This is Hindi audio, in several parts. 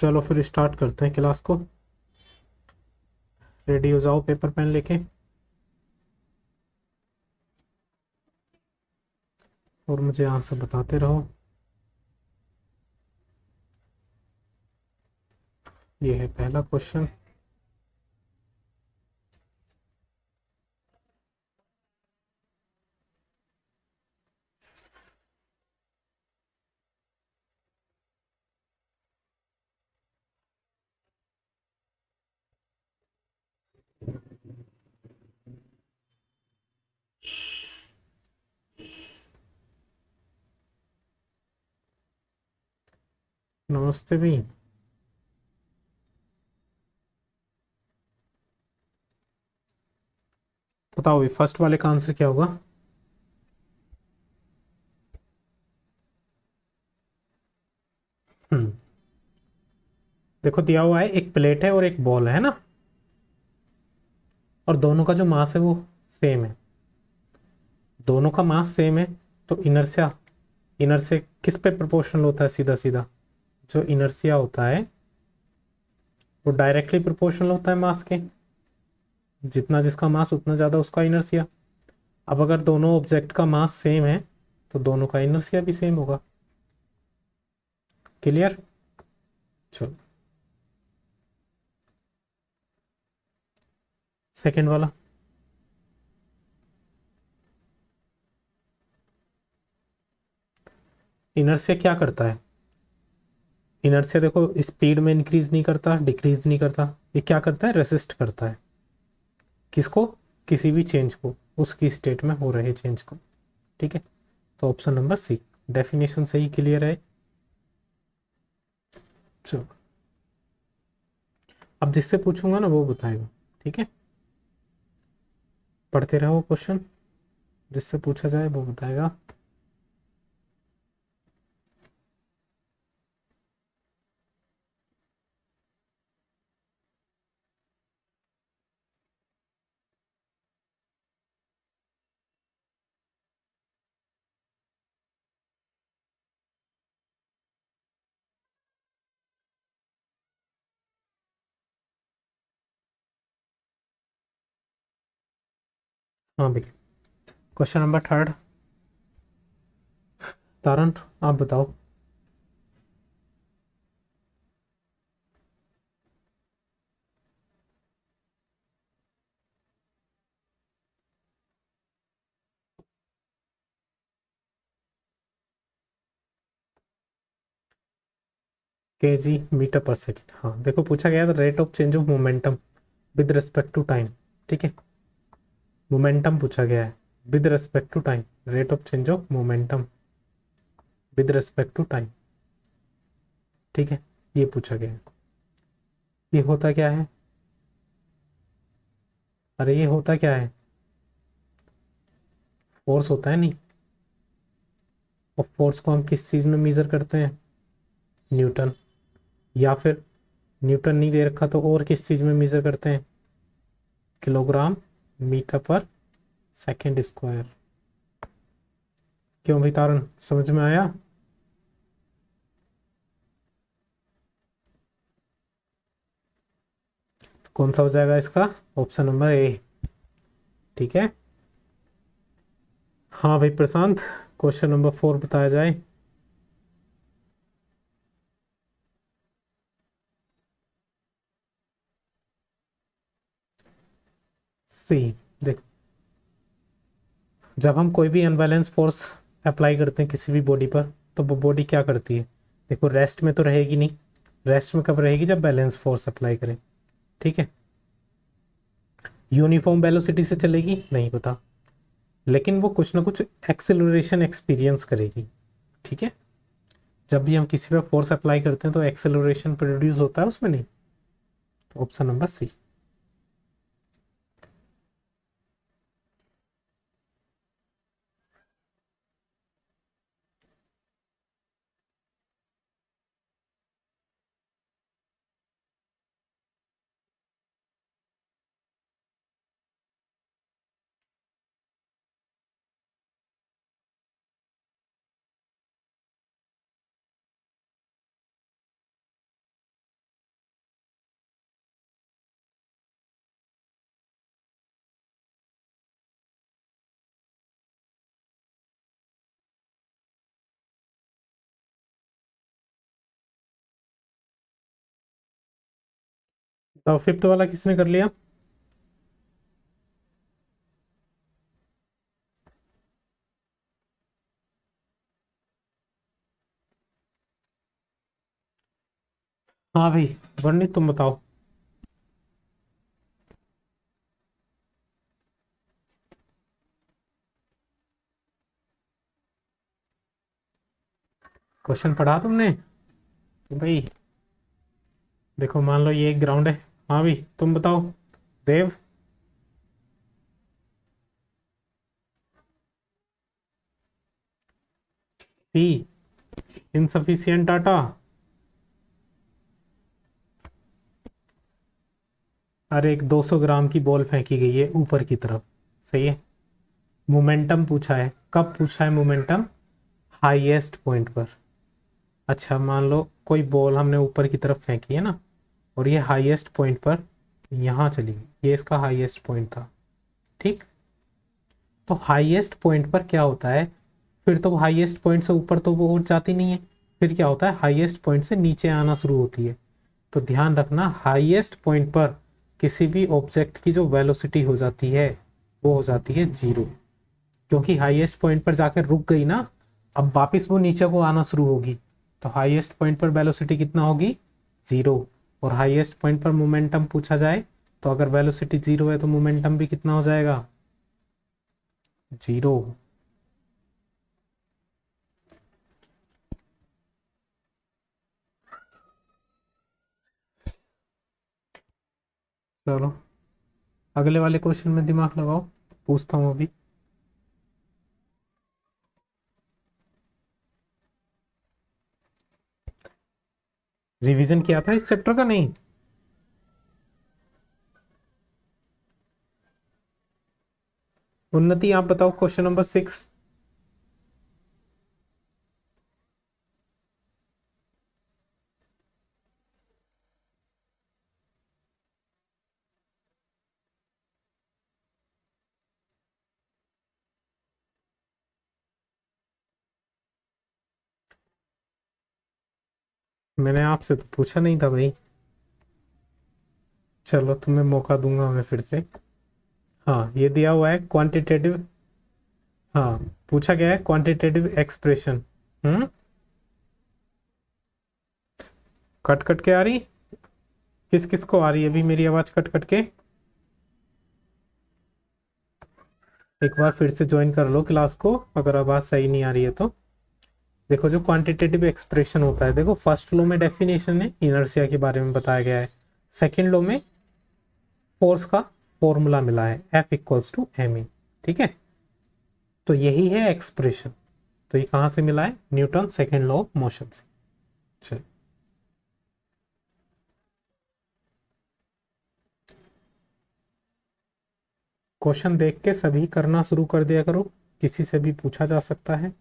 चलो फिर स्टार्ट करते हैं क्लास को। रेडी हो जाओ पेपर पेन लेके, और मुझे आंसर बताते रहो। ये है पहला क्वेश्चन। नमस्ते भी। बताओ ये फर्स्ट वाले का आंसर क्या होगा? हम्म देखो दिया हुआ है, एक प्लेट है और एक बॉल है ना, और दोनों का जो मास है वो सेम है। दोनों का मास सेम है, तो इनर्शिया, इनर्शिया किस पे प्रोपोर्शनल होता है? सीधा सीधा जो इनर्शिया होता है वो डायरेक्टली प्रोपोर्शनल होता है मास के। जितना जिसका मास उतना ज़्यादा उसका इनर्शिया। अब अगर दोनों ऑब्जेक्ट का मास सेम है तो दोनों का इनर्शिया भी सेम होगा। क्लियर? चलो सेकेंड वाला। इनर्शिया क्या करता है? इनर्शिया देखो स्पीड में इंक्रीज नहीं करता, डिक्रीज नहीं करता, ये क्या करता है? रेसिस्ट करता है। किसको? किसी भी चेंज को, उसकी स्टेट में हो रहे चेंज को। ठीक है, तो ऑप्शन नंबर सी, डेफिनेशन सही क्लियर है। चलो अब जिससे पूछूंगा ना वो बताएगा। ठीक है, पढ़ते रहो क्वेश्चन, जिससे पूछा जाए वो बताएगा। हाँ भाई, क्वेश्चन नंबर थर्ड। तारन, आप बताओ। केजी मीटर पर सेकेंड। हाँ देखो पूछा गया था rate of change of momentum with respect to time. ठीक है, मोमेंटम पूछा गया है with respect to time, rate of change of momentum with respect to time. ठीक है, ये पूछा गया है। ये होता क्या है? अरे ये होता क्या है? फोर्स होता है नहीं। और फोर्स को हम किस चीज़ में मेजर करते हैं? न्यूटन। या फिर न्यूटन नहीं दे रखा तो और किस चीज़ में मेजर करते हैं? किलोग्राम मीटर पर सेकेंड स्क्वायर। क्यों भाई तारन, समझ में आया? तो कौन सा हो जाएगा इसका? Option number A. ठीक है, हाँ भाई प्रशांत, क्वेश्चन नंबर फोर बताया जाए। सी। देखो जब हम कोई भी अनबैलेंस फोर्स अप्लाई करते हैं किसी भी बॉडी पर, तो वो बॉडी क्या करती है? देखो रेस्ट में तो रहेगी नहीं। रेस्ट में कब रहेगी? जब बैलेंस फोर्स अप्लाई करें। ठीक है, यूनिफॉर्म वेलोसिटी से चलेगी नहीं पता, लेकिन वो कुछ ना कुछ एक्सेलरेशन एक्सपीरियंस करेगी। ठीक है, जब भी हम किसी पे फोर्स अप्लाई करते हैं तो एक्सेलरेशन प्रोड्यूस होता है उसमें, नहीं? Option number C. तो फिफ्थ वाला किसने कर लिया? हाँ भाई, वर्णित तुम बताओ। क्वेश्चन पढ़ा तुमने भाई? देखो मान लो ये एक ग्राउंड है। हाँ भाई तुम बताओ देव। सी, इनसफिशियंट डाटा। अरे एक 200 ग्राम की बॉल फेंकी गई है ऊपर की तरफ, सही है। मोमेंटम पूछा है, कब पूछा है मोमेंटम? हाईएस्ट पॉइंट पर। अच्छा मान लो कोई बॉल हमने ऊपर की तरफ फेंकी है ना, और ये हाईएस्ट पॉइंट पर यहाँ चली गई, ये इसका हाईएस्ट पॉइंट था, ठीक। तो हाईएस्ट पॉइंट पर क्या होता है, फिर तो हाईएस्ट पॉइंट से ऊपर तो वो उठ जाती नहीं है, फिर क्या होता है, हाईएस्ट पॉइंट से नीचे आना शुरू होती है। तो ध्यान रखना, हाईएस्ट पॉइंट पर किसी भी ऑब्जेक्ट की जो वेलोसिटी हो जाती है वो हो जाती है जीरो, क्योंकि हाईएस्ट पॉइंट पर जाकर रुक गई ना, अब वापिस वो नीचे को आना शुरू होगी। तो हाईएस्ट पॉइंट पर वेलोसिटी कितना होगी? जीरो। और हाईएस्ट पॉइंट पर मोमेंटम पूछा जाए तो अगर वेलोसिटी जीरो है तो मोमेंटम भी कितना हो जाएगा? जीरो। चलो अगले वाले क्वेश्चन में दिमाग लगाओ, पूछता हूँ अभी। रिवीजन किया था इस चैप्टर का? नहीं। उन्नति आप बताओ क्वेश्चन नंबर 6। मैंने आपसे तो पूछा नहीं था भाई। चलो तुम्हें मौका दूंगा मैं फिर से। हाँ ये दिया हुआ है क्वांटिटेटिव। हाँ पूछा गया है क्वांटिटेटिव एक्सप्रेशन। हम्म। कट कट के आ रही? किस किस को आ रही है अभी मेरी आवाज कट कट के? एक बार फिर से ज्वाइन कर लो क्लास को अगर आवाज सही नहीं आ रही है तो। देखो जो क्वांटिटेटिव एक्सप्रेशन होता है, देखो फर्स्ट लॉ में डेफिनेशन है, इनर्शिया के बारे में बताया गया है। सेकेंड लॉ में फोर्स का फॉर्मूला मिला है, F equals to m e, ठीक है। तो यही है एक्सप्रेशन। तो ये कहाँ से मिला है? Newton second law of motion से। चलिए क्वेश्चन देख के सभी करना शुरू कर दिया करो, किसी से भी पूछा जा सकता है।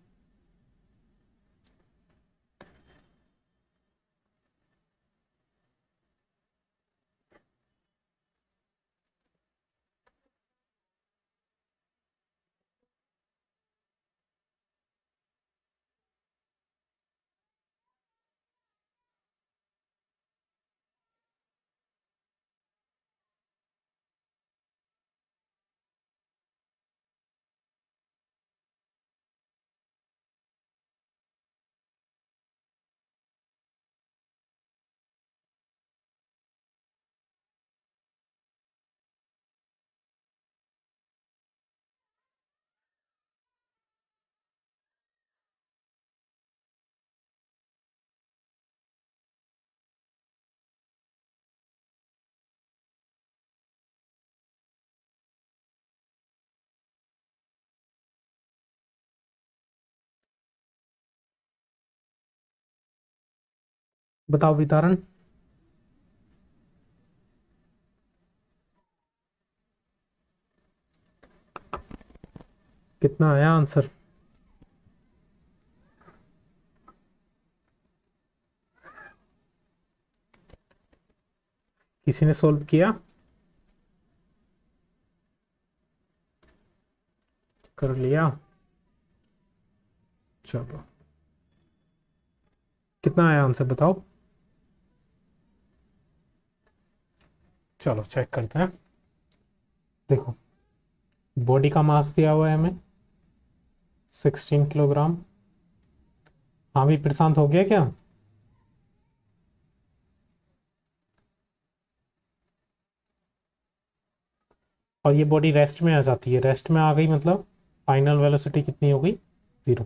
बताओ वितारण। कितना आया आंसर? किसी ने सोल्व किया? कर लिया? चलो कितना आया आंसर बताओ। चलो चेक करते हैं। देखो, बॉडी का मास दिया हुआ है हमें 16 किलोग्राम। हाँ भी प्रशांत, हो गया क्या? और ये बॉडी रेस्ट में आ जाती है, रेस्ट में आ गई मतलब फाइनल वेलोसिटी कितनी हो गई? 0।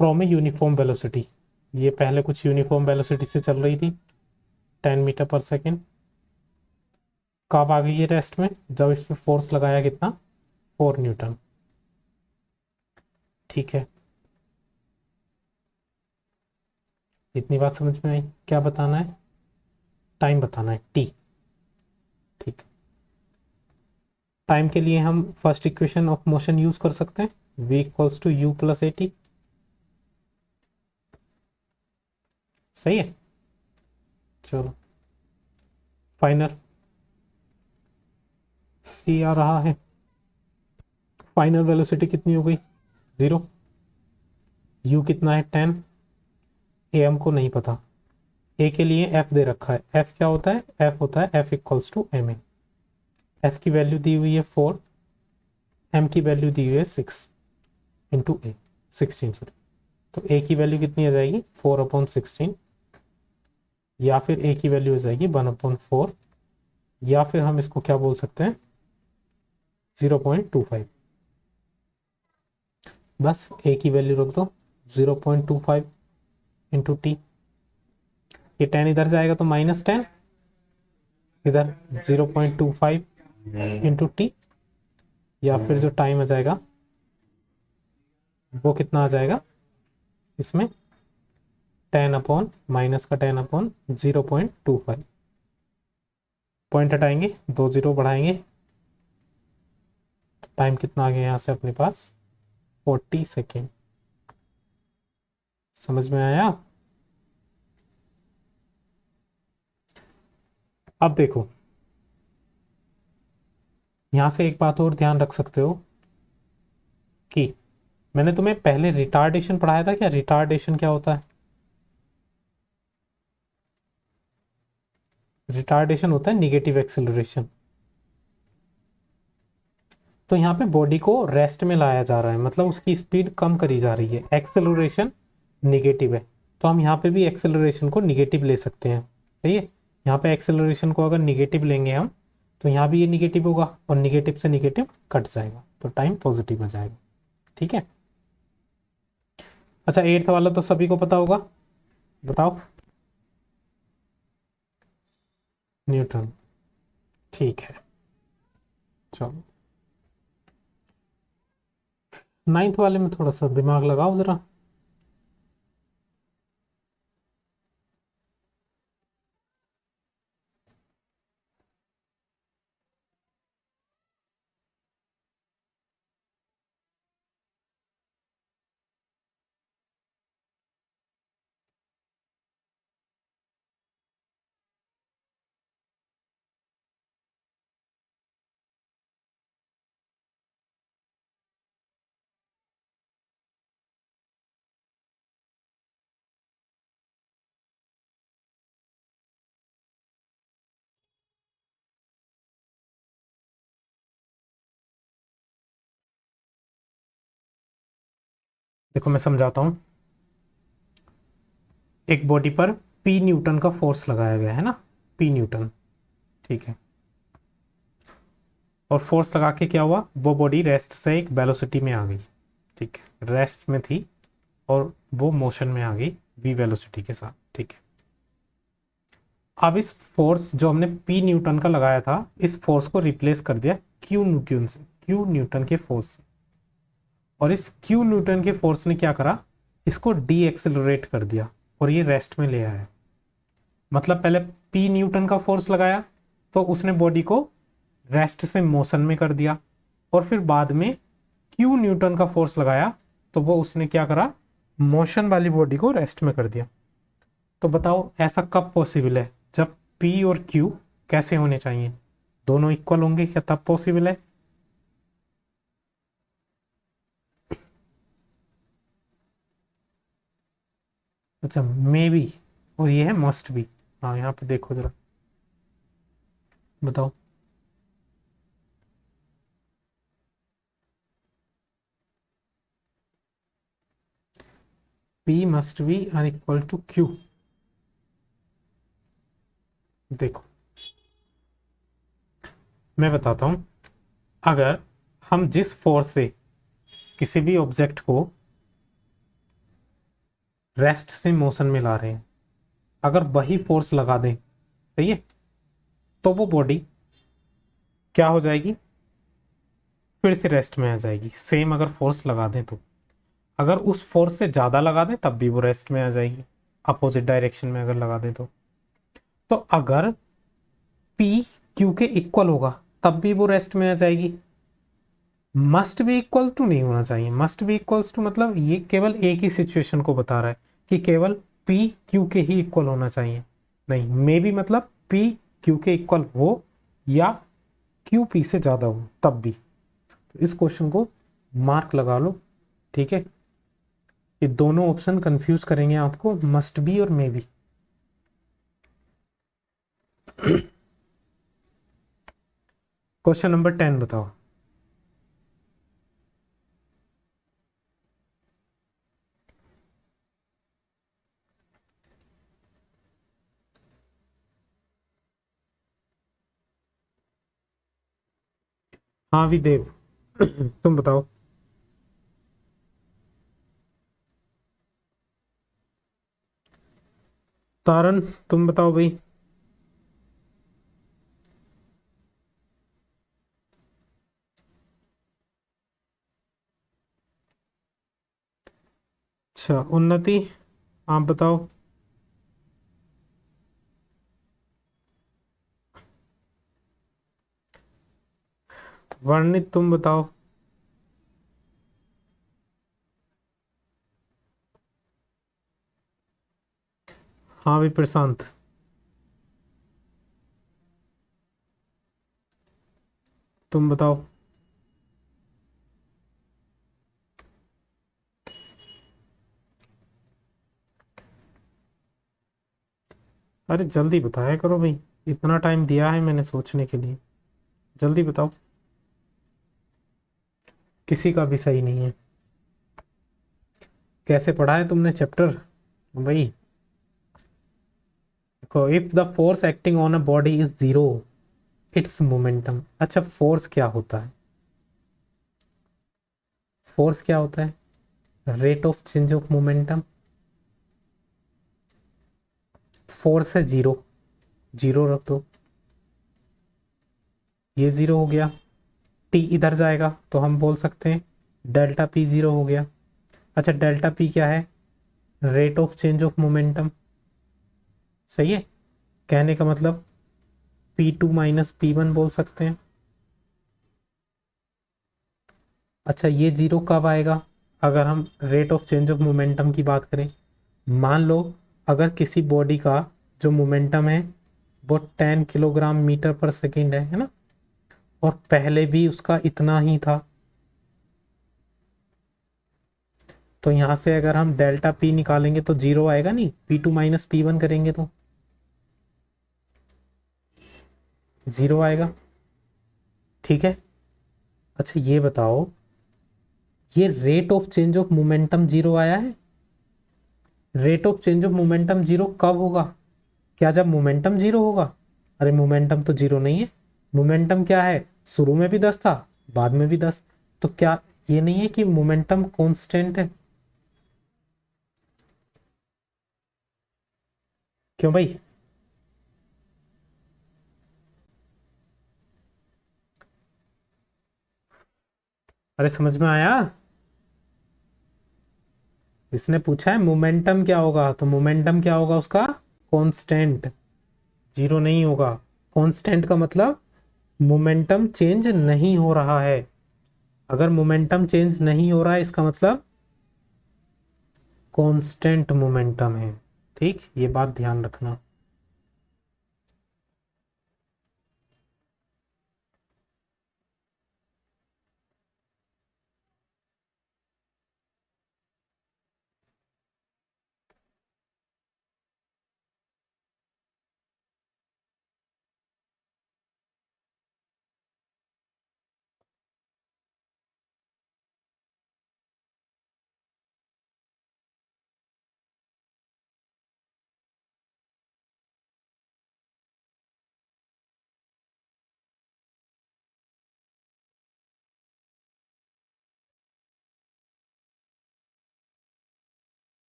फ्रॉम ए यूनिफॉर्म वेलोसिटी, ये पहले कुछ यूनिफॉर्म वेलोसिटी से चल रही थी 10 मीटर पर सेकेंड। कब आ गई ये रेस्ट में? जब इस पे फोर्स लगाया कितना? 4 न्यूटन। ठीक है, इतनी बात समझ में आई। क्या बताना है? टाइम बताना है, टी। ठीक। टाइम के लिए हम first equation of motion use कर सकते हैं, v equals to u plus a t. सही है। चलो, फाइनल सी आ रहा है। फाइनल वेलोसिटी कितनी हो गई? 0। यू कितना है? 10। ए हमको नहीं पता। ए के लिए एफ दे रखा है। एफ क्या होता है? एफ होता है F equals to m a. F की वैल्यू दी हुई है 4, एम की वैल्यू दी हुई है 6 इंटू ए, 16 सॉरी। तो ए की वैल्यू कितनी आ जाएगी? 4/16। या फिर ए की वैल्यू आ जाएगी 1/4। या फिर हम इसको क्या बोल सकते हैं? 0.25। बस ए की वैल्यू रख दो 0.25 इंटू टी। ये 10 इधर जाएगा तो -10, इधर 0.25 इंटू टी। या फिर जो टाइम आ जाएगा वो कितना आ जाएगा इसमें? 10/-0.25। पॉइंट हटाएंगे, 2 0 बढ़ाएंगे। टाइम कितना आ गया यहाँ से अपने पास? 40 सेकेंड। समझ में आया? अब देखो, यहां से एक बात और ध्यान रख सकते हो कि मैंने तुम्हें पहले रिटार्डेशन पढ़ाया था क्या? रिटार्डेशन क्या होता है? रिटार्डेशन होता है निगेटिव एक्सेलरेशन। तो यहाँ पे बॉडी को रेस्ट में लाया जा रहा है, मतलब उसकी स्पीड कम करी जा रही है, एक्सेलरेशन निगेटिव है। तो हम यहाँ पे भी एक्सेलरेशन को निगेटिव ले सकते हैं। सही है। यहाँ पे एक्सेलरेशन को अगर निगेटिव लेंगे हम, तो यहाँ भी ये निगेटिव होगा और निगेटिव से निगेटिव कट जाएगा, तो टाइम पॉजिटिव आ जाएगा। ठीक है। अच्छा, 8th वाला तो सभी को पता होगा, बताओ। न्यूटन। ठीक है, चलो। 9th वाले में थोड़ा सा दिमाग लगाओ जरा। देखो मैं समझाता हूँ। एक बॉडी पर पी न्यूटन का फोर्स लगाया गया है ना, पी न्यूटन। ठीक है। और फोर्स लगा के क्या हुआ? वो बॉडी रेस्ट से एक वेलोसिटी में आ गई। ठीक है, रेस्ट में थी और वो मोशन में आ गई वी वेलोसिटी के साथ। ठीक है। अब इस फोर्स जो हमने पी न्यूटन का लगाया था, इस फोर्स को रिप्लेस कर दिया क्यू न्यूटन से, क्यू न्यूटन के फोर्स से। और इस क्यू न्यूटन के फोर्स ने क्या करा? इसको डी एक्सेलरेट कर दिया और ये रेस्ट में ले आया। मतलब पहले पी न्यूटन का फोर्स लगाया तो उसने बॉडी को रेस्ट से मोशन में कर दिया, और फिर बाद में क्यू न्यूटन का फोर्स लगाया तो वो उसने क्या करा? मोशन वाली बॉडी को रेस्ट में कर दिया। तो बताओ ऐसा कब पॉसिबल है? जब पी और क्यू कैसे होने चाहिए? दोनों इक्वल होंगे क्या, तब पॉसिबल है। अच्छा, मे बी, और ये है मस्ट बी। हाँ यहाँ पे देखो जरा, बताओ। P must be unequal to Q। देखो मैं बताता हूं, अगर हम जिस फोर्स से किसी भी ऑब्जेक्ट को रेस्ट से मोशन में ला रहे हैं, अगर वही फोर्स लगा दें, सही है, तो वो बॉडी क्या हो जाएगी, फिर से रेस्ट में आ जाएगी। सेम अगर फोर्स लगा दें तो, अगर उस फोर्स से ज़्यादा लगा दें तब भी वो रेस्ट में आ जाएगी, अपोजिट डायरेक्शन में अगर लगा दें तो अगर P Q के इक्वल होगा तब भी वो रेस्ट में आ जाएगी। मस्ट बी इक्वल टू नहीं होना चाहिए, मस्ट बी इक्वल्स टू मतलब ये केवल एक ही सिचुएशन को बता रहा है कि केवल P Q के ही इक्वल होना चाहिए। नहीं, मे भी मतलब P Q के इक्वल हो या Q P से ज़्यादा हो तब भी। तो इस क्वेश्चन को मार्क लगा लो, ठीक है। ये दोनों ऑप्शन कंफ्यूज करेंगे आपको, मस्ट बी और मे बी। क्वेश्चन नंबर 10 बताओ। हाँ विदेव, तुम बताओ। तारन, तुम बताओ भाई। अच्छा उन्नति, आप बताओ। वर्णित, तुम बताओ। हाँ भी प्रशांत, तुम बताओ। अरे जल्दी बताया करो भाई, इतना टाइम दिया है मैंने सोचने के लिए, जल्दी बताओ। किसी का भी सही नहीं है। कैसे पढ़ा है तुमने चैप्टर भाई? देखो, if the force acting on a body is zero, it's momentum. अच्छा फोर्स क्या होता है? फोर्स क्या होता है? Rate of change of momentum. Force है जीरो, जीरो रख दो, ये जीरो हो गया। टी इधर जाएगा तो हम बोल सकते हैं डेल्टा पी जीरो हो गया। अच्छा डेल्टा पी क्या है? Rate of change of momentum, सही है। कहने का मतलब P2 माइनस P1 बोल सकते हैं। अच्छा ये जीरो कब आएगा? अगर हम rate of change of momentum की बात करें, मान लो अगर किसी बॉडी का जो मोमेंटम है वो 10 किलोग्राम मीटर पर सेकेंड है ना, और पहले भी उसका इतना ही था, तो यहाँ से अगर हम डेल्टा पी निकालेंगे तो जीरो आएगा नहीं, P2 माइनस P1 करेंगे तो जीरो आएगा, ठीक है। अच्छा ये बताओ, ये rate of change of momentum zero आया है? Rate of change of momentum zero कब होगा? क्या जब मोमेंटम जीरो होगा? अरे मोमेंटम तो जीरो नहीं है। मोमेंटम क्या है? शुरू में भी 10 था, बाद में भी 10। तो क्या ये नहीं है कि मोमेंटम कांस्टेंट है? क्यों भाई? अरे समझ में आया? इसने पूछा है मोमेंटम क्या होगा, तो मोमेंटम क्या होगा उसका? कांस्टेंट, जीरो नहीं होगा। कांस्टेंट का मतलब मोमेंटम चेंज नहीं हो रहा है। अगर मोमेंटम चेंज नहीं हो रहा है इसका मतलब कांस्टेंट मोमेंटम है। ठीक, ये बात ध्यान रखना।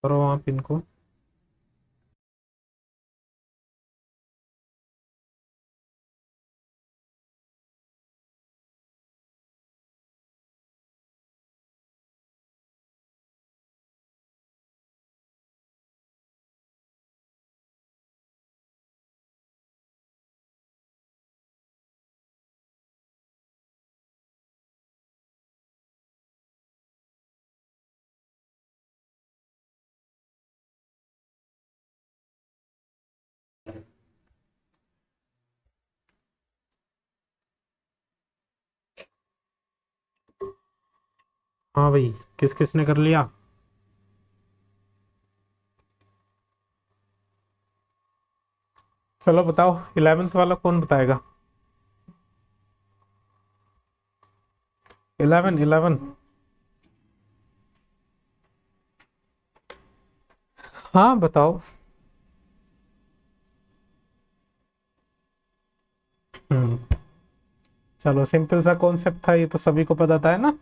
करो आप इनको। हाँ भाई, किस किस ने कर लिया? चलो बताओ, 11th वाला कौन बताएगा? 11 11। हाँ बताओ। हम्म। चलो, सिंपल सा कॉन्सेप्ट था, ये तो सभी को पता था है ना।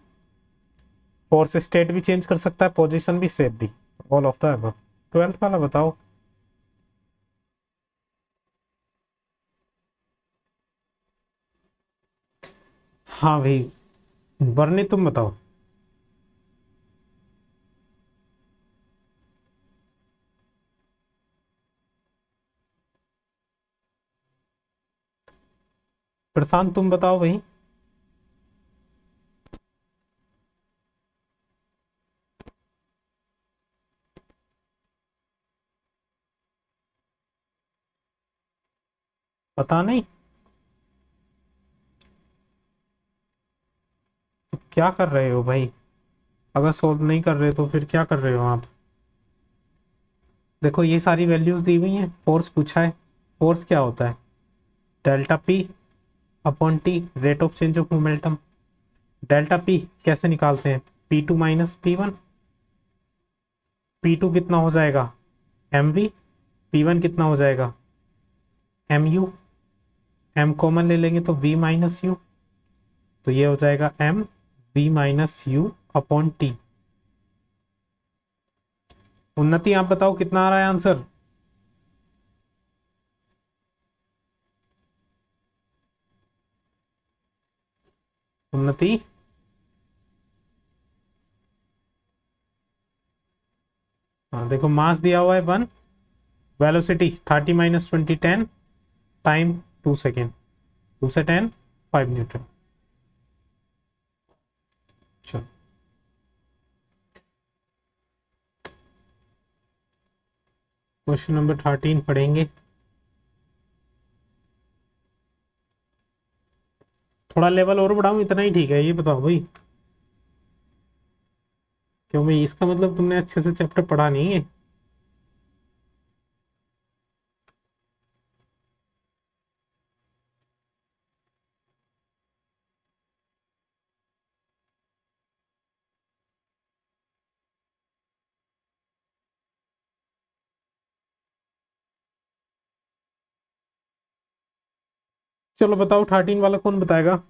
फोर्स स्टेट भी चेंज कर सकता है, पोजीशन भी, शेप भी, all of the above. 12th वाला बताओ। हाँ भाई, बर्नी तुम बताओ। प्रशांत तुम बताओ भाई। पता नहीं? तो क्या कर रहे हो भाई? अगर सोल्व नहीं कर रहे तो फिर क्या कर रहे हो आप? देखो, ये सारी वैल्यूज दी हुई हैं, फोर्स पूछा है। फोर्स क्या होता है? Delta P upon T, rate of change of momentum. Delta P कैसे निकालते हैं? P2 minus P1। P2 कितना हो जाएगा? mv। P1 कितना हो जाएगा? mu। m कॉमन ले लेंगे तो v माइनस यू। तो ये हो जाएगा m v minus you upon T. उन्नति आप बताओ कितना आ रहा है आंसर? उन्नति। हाँ देखो, मास दिया हुआ है 1, वेलोसिटी 30 माइनस 20 10, टाइम 2 सेकेंड। 2 से 10 5 न्यूटन। चलो, क्वेश्चन नंबर 13 पढ़ेंगे। थोड़ा लेवल और बढ़ाऊं, इतना ही ठीक है? ये बताओ भाई। क्यों भाई, इसका मतलब तुमने अच्छे से चैप्टर पढ़ा नहीं है। चलो बताओ, 13 वाला कौन बताएगा?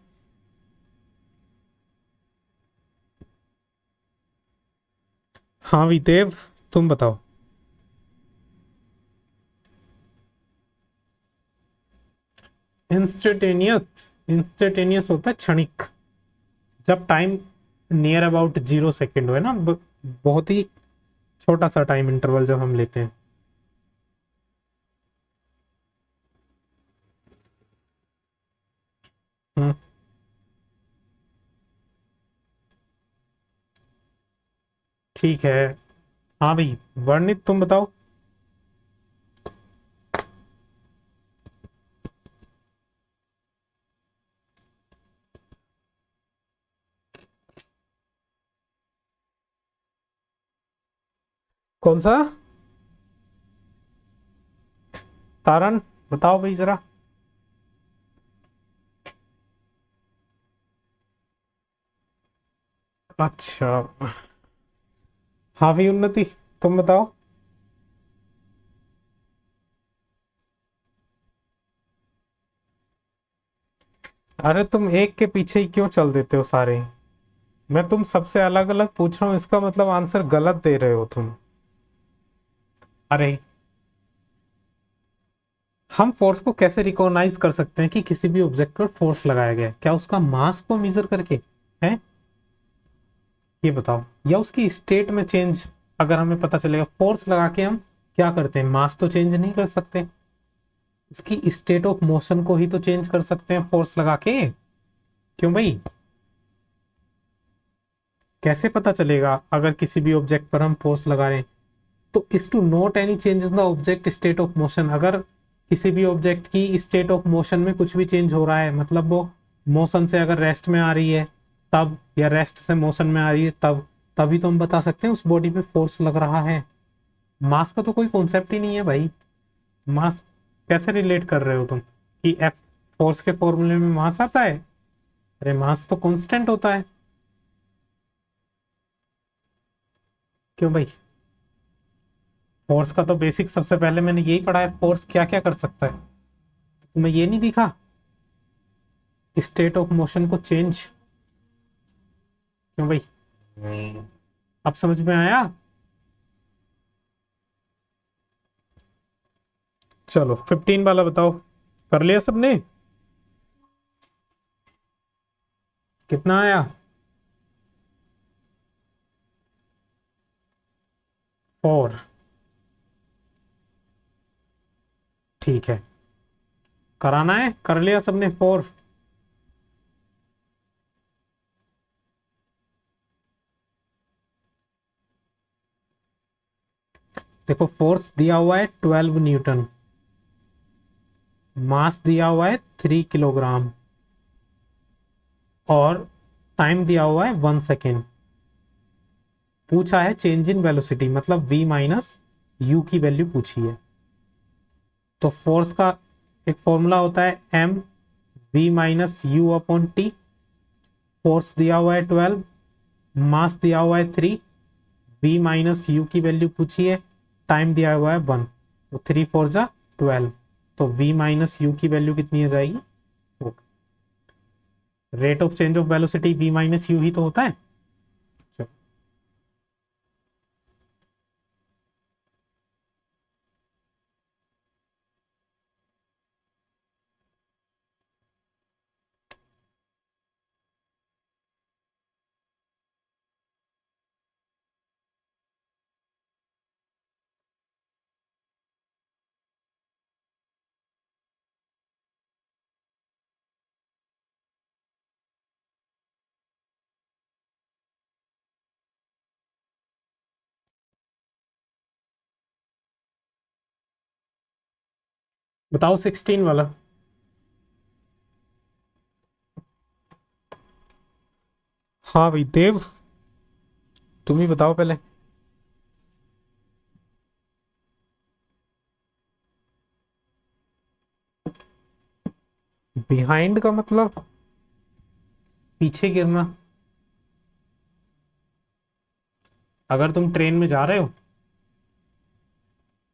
हाँ विदेव, तुम बताओ। इंस्टेंटेनियस। इंस्टेंटेनियस होता है क्षणिक, जब टाइम नियर अबाउट 0 सेकेंड हो, है ना, बहुत ही छोटा सा टाइम इंटरवल जब हम लेते हैं। हम्म, ठीक है। हाँ भाई, वर्णित तुम बताओ। कौन सा? तारण बताओ भाई जरा। अच्छा। हाँ भाई उन्नति, तुम बताओ। अरे तुम एक के पीछे ही क्यों चल देते हो सारे? मैं तुम सबसे अलग अलग पूछ रहा हूँ, इसका मतलब आंसर गलत दे रहे हो तुम। अरे हम फोर्स को कैसे रिकॉग्नाइज कर सकते हैं कि किसी भी ऑब्जेक्ट पर फोर्स लगाया गया है? क्या उसका मास को मेजर करके है, ये बताओ, या उसकी स्टेट में चेंज अगर हमें पता चलेगा? फोर्स लगा के हम क्या करते हैं? मास तो चेंज नहीं कर सकते, उसकी स्टेट ऑफ मोशन को ही तो चेंज कर सकते हैं फोर्स लगा के। क्यों भाई? कैसे पता चलेगा अगर किसी भी ऑब्जेक्ट पर हम फोर्स लगा रहे हैं? तो is to note any change in the object state of motion. अगर किसी भी ऑब्जेक्ट की स्टेट ऑफ मोशन में कुछ भी चेंज हो रहा है, मतलब वो मोशन से अगर रेस्ट में आ रही है तब, या रेस्ट से मोशन में आ रही है तब, तभी तो हम बता सकते हैं उस बॉडी पे फोर्स लग रहा है। मास का तो कोई कॉन्सेप्ट ही नहीं है भाई। मास कैसे रिलेट कर रहे हो तुम कि एफ फोर्स के फॉर्मूले में मास आता है? अरे मास तो कांस्टेंट होता है। क्यों भाई? फोर्स का तो बेसिक सबसे पहले मैंने यही पढ़ा है, फोर्स क्या क्या कर सकता है। तुम्हें ये नहीं दिखा स्टेट ऑफ मोशन को चेंज? क्यों भाई? अब समझ में आया? चलो 15 वाला बताओ, कर लिया सबने? कितना आया? 4। ठीक है, कराना है? कर लिया सबने 4? देखो फोर्स दिया हुआ है 12 न्यूटन, मास दिया हुआ है 3 किलोग्राम, और टाइम दिया हुआ है 1 सेकेंड। पूछा है चेंज इन वेलोसिटी, मतलब v माइनस यू की वैल्यू पूछी है। तो फोर्स का एक फॉर्मूला होता है m v minus you upon T. Force दिया हुआ है 12, मास दिया हुआ है 3, v माइनस यू की वैल्यू पूछी है, टाइम दिया हुआ है 1, तो 3 4 जा 12, तो v माइनस यू की वैल्यू कितनी आ जाएगी? Rate of change of velocity v minus u ही तो होता है। बताओ 16 वाला। हाँ भाई देव, तुम ही बताओ पहले। बिहाइंड का मतलब पीछे गिरना। अगर तुम ट्रेन में जा रहे हो,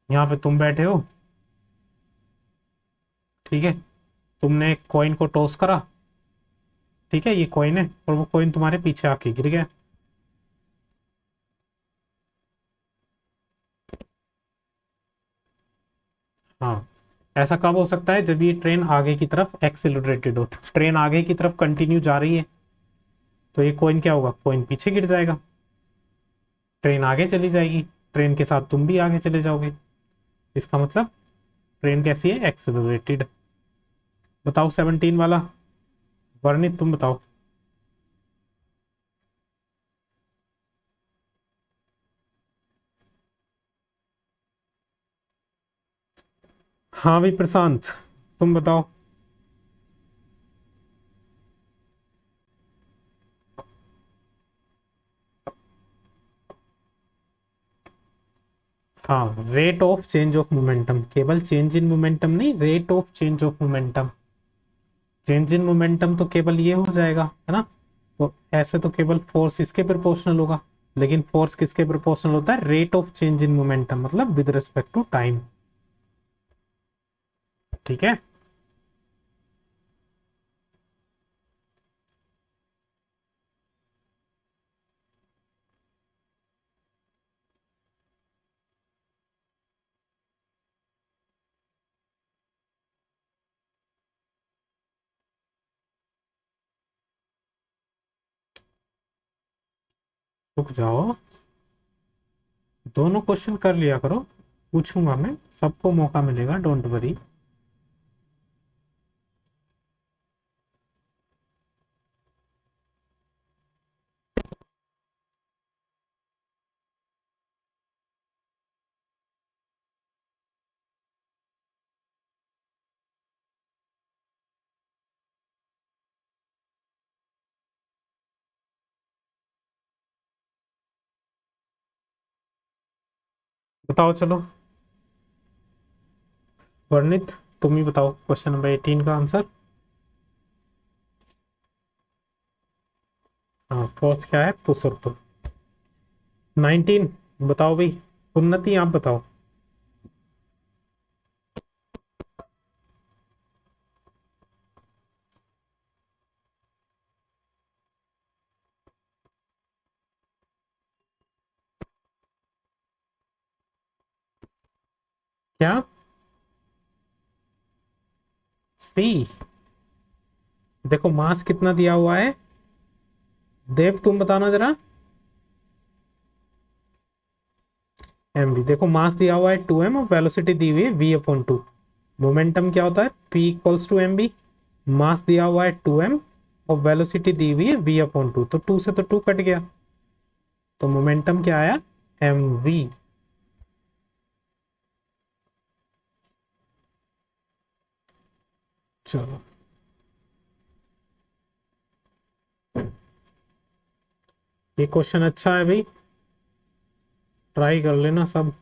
यहाँ पे तुम बैठे हो, ठीक है, तुमने एक कॉइन को टॉस करा, ठीक है, ये कॉइन है, और वो कॉइन तुम्हारे पीछे आके गिर गया। हाँ, ऐसा कब हो सकता है? जब ये ट्रेन आगे की तरफ एक्सिलरेटेड हो, ट्रेन आगे की तरफ कंटिन्यू जा रही है, तो ये कॉइन क्या होगा? कॉइन पीछे गिर जाएगा, ट्रेन आगे चली जाएगी, ट्रेन के साथ तुम भी आगे चले जाओगे। इसका मतलब ट्रेन कैसी है? एक्सिलरेटेड। बताओ 17 वाला, वर्णित तुम बताओ। हाँ भाई प्रशांत, तुम बताओ। हाँ, rate of change of momentum, केवल चेंज इन मोमेंटम नहीं, rate of change of momentum. Change in momentum तो केवल ये हो जाएगा, है ना? तो ऐसे तो केवल फोर्स इसके प्रोपोर्शनल होगा, लेकिन फोर्स किसके प्रोपोर्शनल होता है? Rate of change in momentum, मतलब विद रिस्पेक्ट टू टाइम। ठीक है। रुक जाओ, दोनों क्वेश्चन कर लिया करो, पूछूंगा मैं, सबको मौका मिलेगा, डोंट वरी। बताओ चलो, वर्णित, तुम ही बताओ क्वेश्चन नंबर 18 का आंसर। हाँ, फोर्थ क्या है, पुसुर्त। 19 बताओ भाई, उन्नति आप बताओ। क्या, सी? देखो मास कितना दिया हुआ है, देव तुम बताना जरा। एम वी, देखो मास दिया हुआ है 2m और वेलोसिटी दी हुई है v/2। मोमेंटम क्या होता है, p equals to M V. Mass दिया हुआ है 2m और वेलोसिटी दी हुई है v/2, तो 2 से तो 2 कट गया, तो मोमेंटम क्या आया, एम वी। चलो, ये क्वेश्चन अच्छा है भाई, ट्राई कर लेना सब।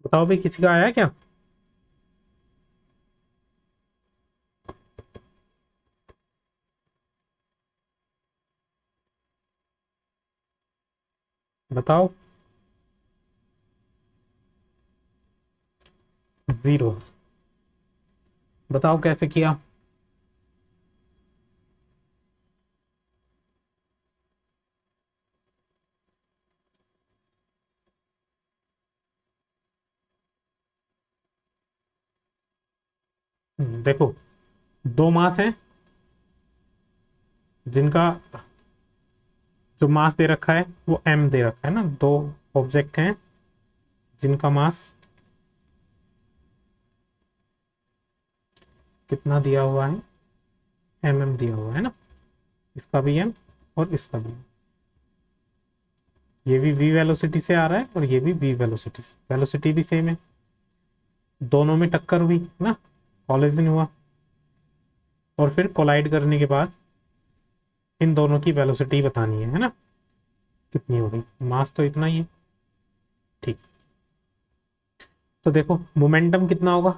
बताओ भाई, किसी का आया क्या? बताओ। जीरो। बताओ कैसे किया। देखो, दो मास हैं जिनका जो मास दे रखा है वो m दे रखा है ना, दो ऑब्जेक्ट हैं जिनका मास कितना दिया हुआ है, दिया हुआ है ना, इसका भी m और इसका भी m। ये भी v वेलोसिटी से आ रहा है और ये भी v वेलोसिटी से, वेलोसिटी भी सेम है, दोनों में टक्कर हुई ना, कॉलिजन हुआ, और फिर कोलाइड करने के बाद इन दोनों की वेलोसिटी बतानी है ना, कितनी हो गई, मास तो इतना ही है। ठीक, तो देखो मोमेंटम कितना होगा,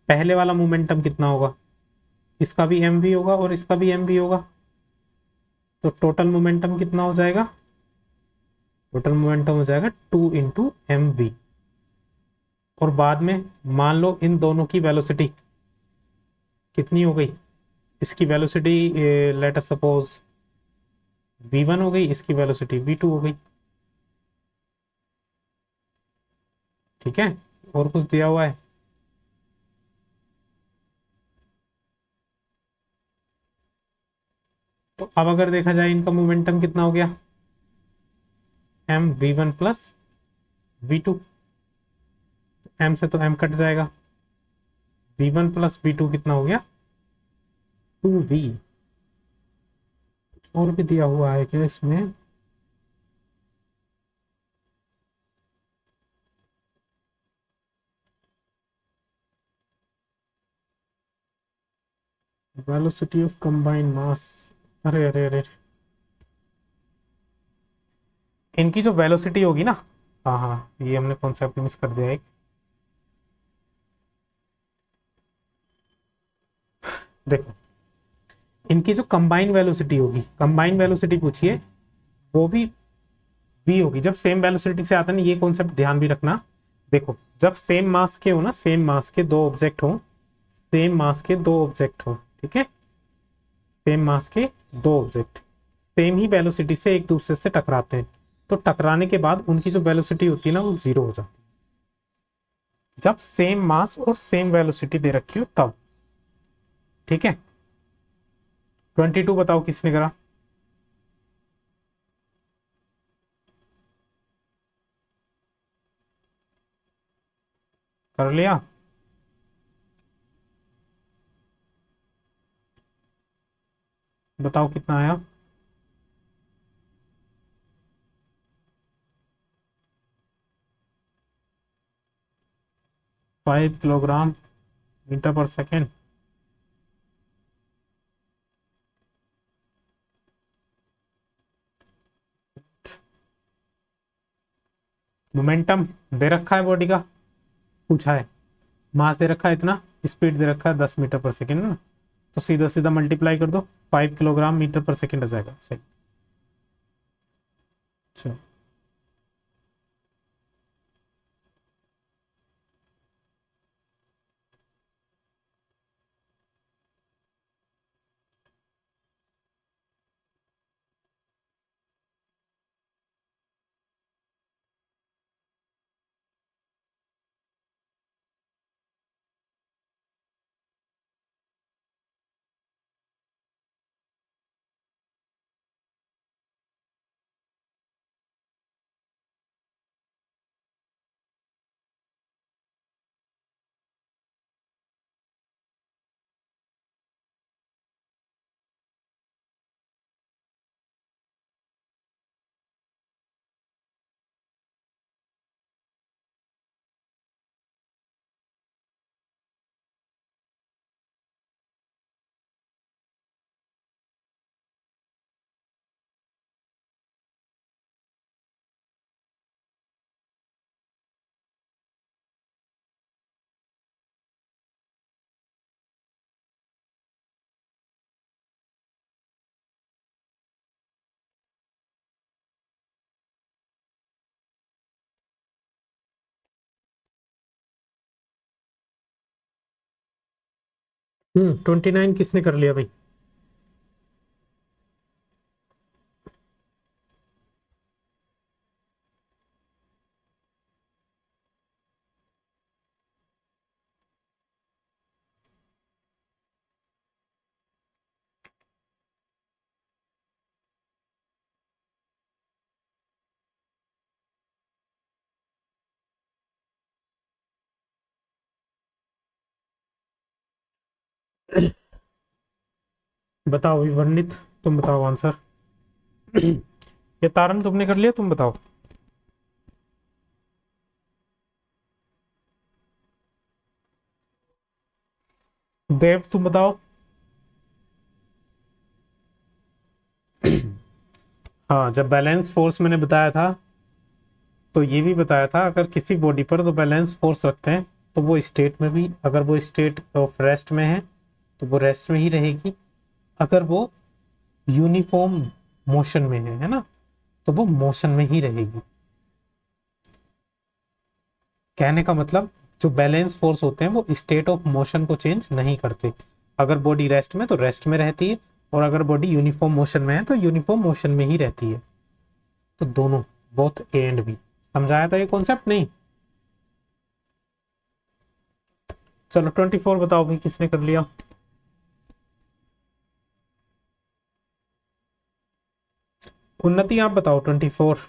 पहले वाला मोमेंटम कितना होगा, इसका भी एम वी होगा और इसका भी एम वी होगा, तो टोटल मोमेंटम कितना हो जाएगा, टोटल मोमेंटम हो जाएगा 2 × mv। और बाद में मान लो इन दोनों की वेलोसिटी कितनी हो गई, इसकी velocity let us suppose v1 हो गई, इसकी वेलोसिटी v2 हो गई। ठीक है, और कुछ दिया हुआ है, तो अब अगर देखा जाए इनका मोमेंटम कितना हो गया, m v one plus v2, m से तो एम कट जाएगा, v1 प्लस v2 कितना हो गया, 2v। और भी दिया हुआ है क्या इसमें, वेलोसिटी ऑफ कंबाइंड मास, अरे अरे अरे, इनकी जो वेलोसिटी होगी ना, हाँ हाँ ये हमने कॉन्सेप्ट मिस कर दिया एक। देखो इनकी जो कंबाइंड वेलोसिटी होगी, कंबाइंड वेलोसिटी पूछिए, वो भी v होगी। जब सेम वेलोसिटी से आता है ना, ये कॉन्सेप्ट ध्यान भी रखना। देखो जब सेम मास के हो ना, सेम मास के दो ऑब्जेक्ट हो, सेम मास के दो ऑब्जेक्ट हो, ठीक है, सेम मास के दो ऑब्जेक्ट सेम ही वेलोसिटी से एक दूसरे से टकराते हैं, तो टकराने के बाद उनकी जो वेलोसिटी होती है ना, वो जीरो हो जाती है। जब सेम मास और सेम वेलोसिटी दे रखी हो तब, ठीक है। 22 बताओ किसने करा। कर लिया। बताओ कितना आया। 5 किलोग्राम मीटर पर सेकेंड। मोमेंटम दे रखा है बॉडी का, पूछा है। मास दे रखा है इतना, स्पीड दे रखा है 10 मीटर पर सेकेंड ना, तो सीधा सीधा मल्टीप्लाई कर दो, 5 किलोग्राम मीटर पर सेकेंड आ जाएगा, सही। चलो। 29 किसने कर लिया भाई। बताओ अभी वर्णित, तुम बताओ आंसर। ये तारन तुमने कर लिया, तुम बताओ। देव तुम बताओ। हाँ जब बैलेंस फोर्स मैंने बताया था, तो ये भी बताया था अगर किसी बॉडी पर तो बैलेंस फोर्स रखते हैं, तो वो स्टेट में भी, अगर वो स्टेट ऑफ रेस्ट में है तो वो रेस्ट में ही रहेगी, अगर वो यूनिफॉर्म मोशन में है ना, तो वो मोशन में ही रहेगी। कहने का मतलब जो बैलेंस फोर्स होते हैं वो स्टेट ऑफ मोशन को चेंज नहीं करते। अगर बॉडी रेस्ट में तो रेस्ट में रहती है, और अगर बॉडी यूनिफॉर्म मोशन में है तो यूनिफॉर्म मोशन में ही रहती है। तो दोनों, बोथ ए एंड बी। समझाया था ये कॉन्सेप्ट नहीं। चलो 24 बताओ भाई किसने कर लिया। उन्नति आप बताओ 24।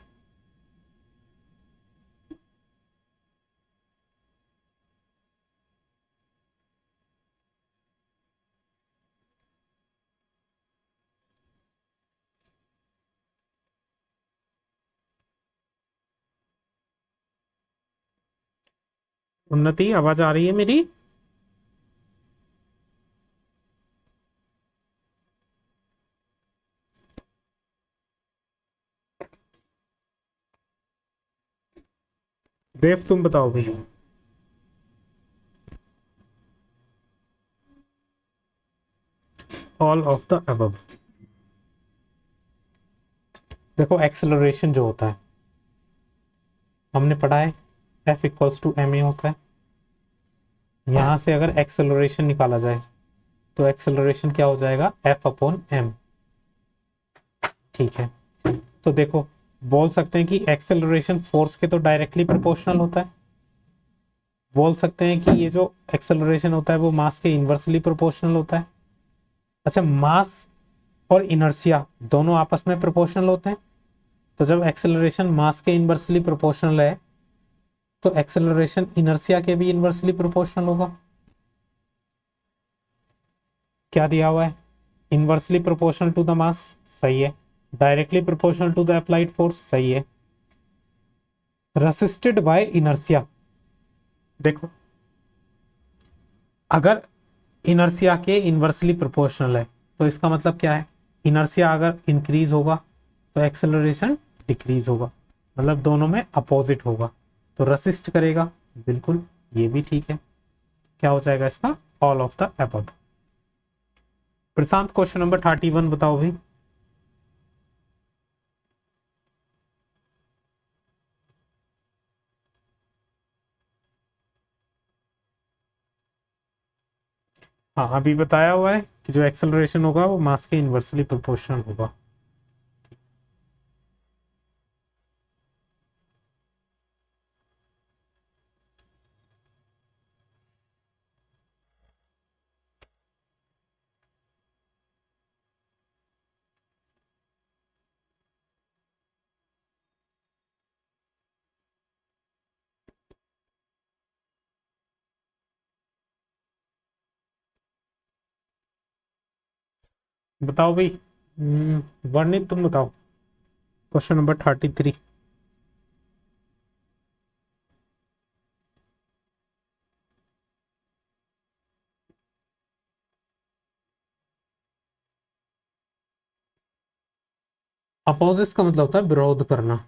उन्नति आवाज आ रही है मेरी। देव तुम बताओ भी। All of the above. देखो एक्सेलरेशन जो होता है हमने पढ़ा है F equals to m a होता है। यहां से अगर एक्सेलरेशन निकाला जाए तो एक्सेलरेशन क्या हो जाएगा F अपॉन एम। ठीक है, तो देखो बोल सकते हैं कि एक्सेलरेशन फोर्स के तो डायरेक्टली प्रोपोर्शनल होता है, बोल सकते हैं कि ये जो एक्सेलरेशन होता है वो मास के इन्वर्सली प्रोपोर्शनल होता है। अच्छा, मास और इनर्शिया दोनों आपस में प्रोपोर्शनल होते हैं, तो जब एक्सेलरेशन मास के इन्वर्सली प्रोपोर्शनल है तो एक्सेलरेशन इनर्शिया के भी इन्वर्सली प्रोपोर्शनल होगा। क्या दिया हुआ है, inversely proportional to the mass, सही है। Directly proportional to the applied force, सही है। रेसिस्टेड बाय इनर्शिया, देखो अगर इनर्शिया के इन्वर्सली प्रोपोर्शनल है तो इसका मतलब क्या है, इनर्शिया अगर इंक्रीज होगा तो एक्सेलरेशन डिक्रीज होगा, मतलब दोनों में अपोजिट होगा, तो रेसिस्ट करेगा, बिल्कुल ये भी ठीक है। क्या हो जाएगा इसका, all of the above. Prashant question number 31 बताओ भाई। हाँ अभी बताया हुआ है कि जो एक्सेलरेशन होगा वो मास के इन्वर्सली प्रोपोर्शनल होगा। बताओ भाई, वर्णित तुम बताओ क्वेश्चन नंबर 33। अपोजिस का मतलब होता है विरोध करना।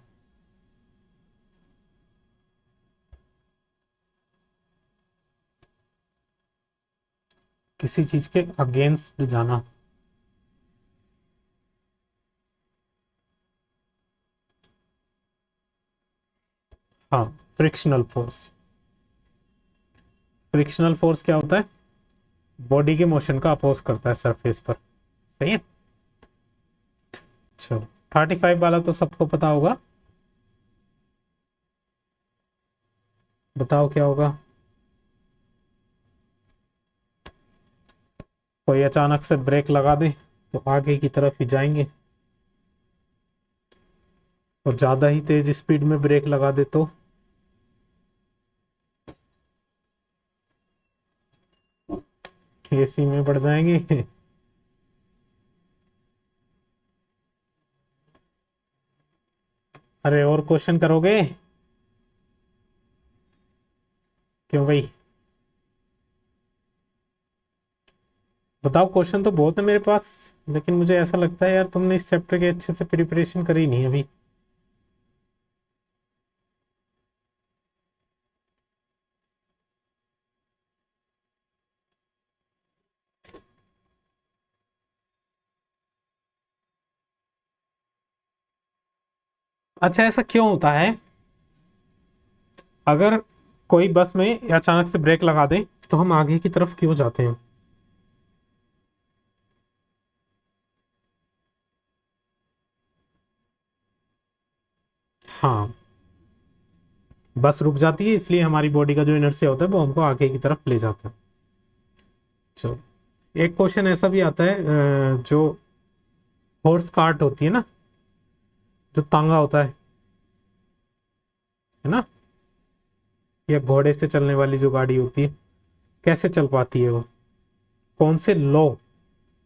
किसी चीज के अगेंस्ट जाना। हाँ, फ्रिक्शनल फोर्स। फ्रिक्शनल फोर्स क्या होता है, बॉडी के मोशन का अपोज करता है सरफेस पर, सही है। चलो 35 वाला तो सबको पता होगा, बताओ क्या होगा। कोई अचानक से ब्रेक लगा दे तो आगे की तरफ ही जाएंगे, और ज्यादा ही तेज स्पीड में ब्रेक लगा दे तो एसी में बढ़ जाएंगे। अरे और क्वेश्चन करोगे, क्यों भाई। बताओ, क्वेश्चन तो बहुत है मेरे पास, लेकिन मुझे ऐसा लगता है यार तुमने इस चैप्टर के अच्छे से प्रिपरेशन करी नहीं अभी। अच्छा, ऐसा क्यों होता है, अगर कोई बस में अचानक से ब्रेक लगा दे तो हम आगे की तरफ क्यों जाते हैं। हाँ, बस रुक जाती है इसलिए हमारी बॉडी का जो इनर्शिया होता है वो हमको आगे की तरफ ले जाता है। चलो, एक क्वेश्चन ऐसा भी आता है, जो हॉर्स कार्ट होती है ना, जो तांगा होता है ना, या घोड़े से चलने वाली जो गाड़ी होती है, कैसे चल पाती है वो, कौन से लॉ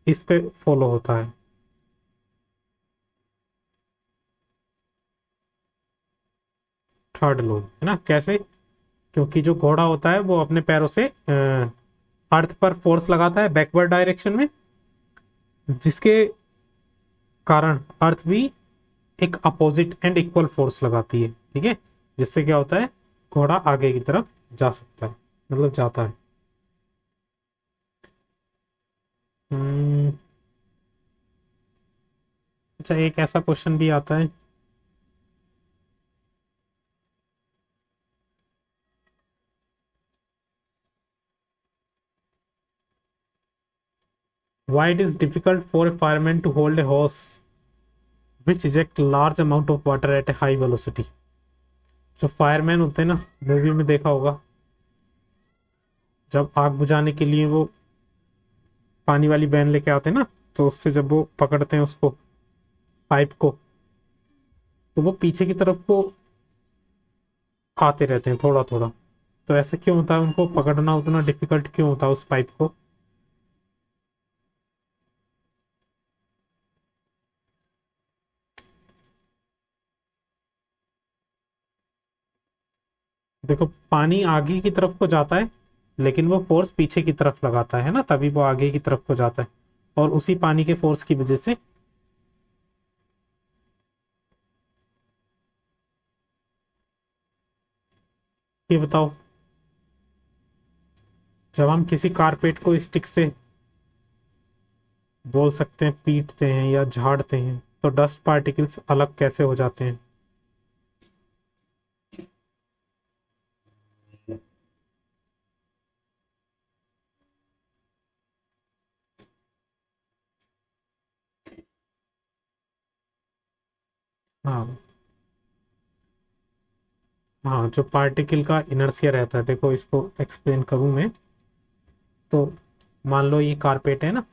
इस पे फॉलो होता है। थर्ड लॉ है ना, कैसे, क्योंकि जो घोड़ा होता है वो अपने पैरों से अर्थ पर फोर्स लगाता है बैकवर्ड डायरेक्शन में, जिसके कारण अर्थ भी एक अपोजिट एंड इक्वल फोर्स लगाती है, ठीक है, जिससे क्या होता है घोड़ा आगे की तरफ जा सकता है, मतलब जाता है। हम्म, अच्छा एक ऐसा क्वेश्चन भी आता है, why it is difficult for a fireman to hold a hose which eject large amount of water at a high velocity। जो फायरमैन होते हैं ना, मूवी में देखा होगा, जब आग बुझाने के लिए वो पानी वाली बैन लेके आते हैं ना, तो उससे जब वो पकड़ते हैं उसको, पाइप को, तो वो पीछे की तरफ को आते रहते हैं थोड़ा थोड़ा। तो ऐसा क्यों होता है, उनको पकड़ना उतना डिफिकल्ट क्यों होता है उस पाइप को? देखो पानी आगे की तरफ को जाता है, लेकिन वो फोर्स पीछे की तरफ लगाता है ना, तभी वो आगे की तरफ को जाता है। और उसी पानी के फोर्स की वजह से, ये बताओ, जब हम किसी कारपेट को स्टिक से बोल सकते हैं पीटते हैं या झाड़ते हैं, तो डस्ट पार्टिकल्स अलग कैसे हो जाते हैं? हाँ, हाँ, जो पार्टिकल का इनर्शिया रहता है, देखो इसको एक्सप्लेन करूं मैं, तो मान लो ये कारपेट है ना,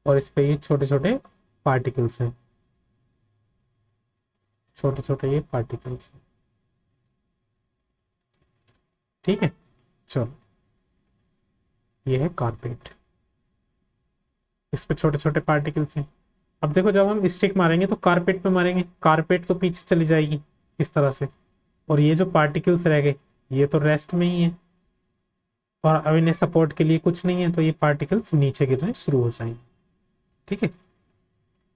और इस पे ये छोटे छोटे पार्टिकल्स हैं, छोटे छोटे ये पार्टिकल्स हैं। ठीक है, चलो, ये है कारपेट, इस पे छोटे छोटे पार्टिकल्स हैं। अब देखो जब हम स्टिक मारेंगे तो कारपेट पे मारेंगे, कारपेट तो पीछे चली जाएगी इस तरह से, और ये जो पार्टिकल्स रह गए, ये तो रेस्ट में ही है, और अब इन्हें सपोर्ट के लिए कुछ नहीं है, तो ये पार्टिकल्स नीचे गिरने शुरू हो जाएंगे। ठीक है,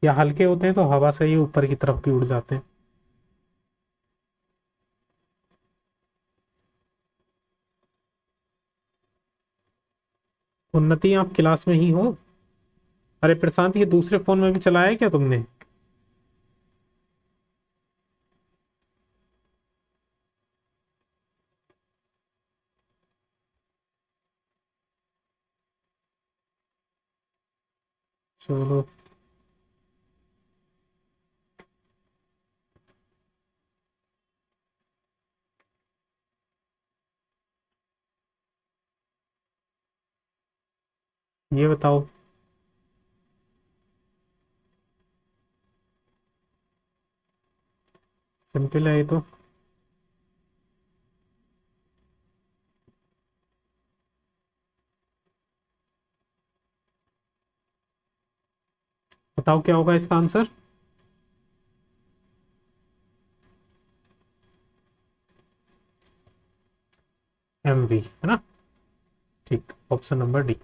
या हल्के होते हैं तो हवा से ये ऊपर की तरफ भी उड़ जाते हैं। उन्नति, आप क्लास में ही हो? अरे प्रशांत, ये दूसरे फोन में भी चलाया है क्या तुमने? चलो, ये बताओ, सिंपल है ये तो। बताओ क्या होगा इसका आंसर? MV है ना? ठीक, ऑप्शन नंबर डी।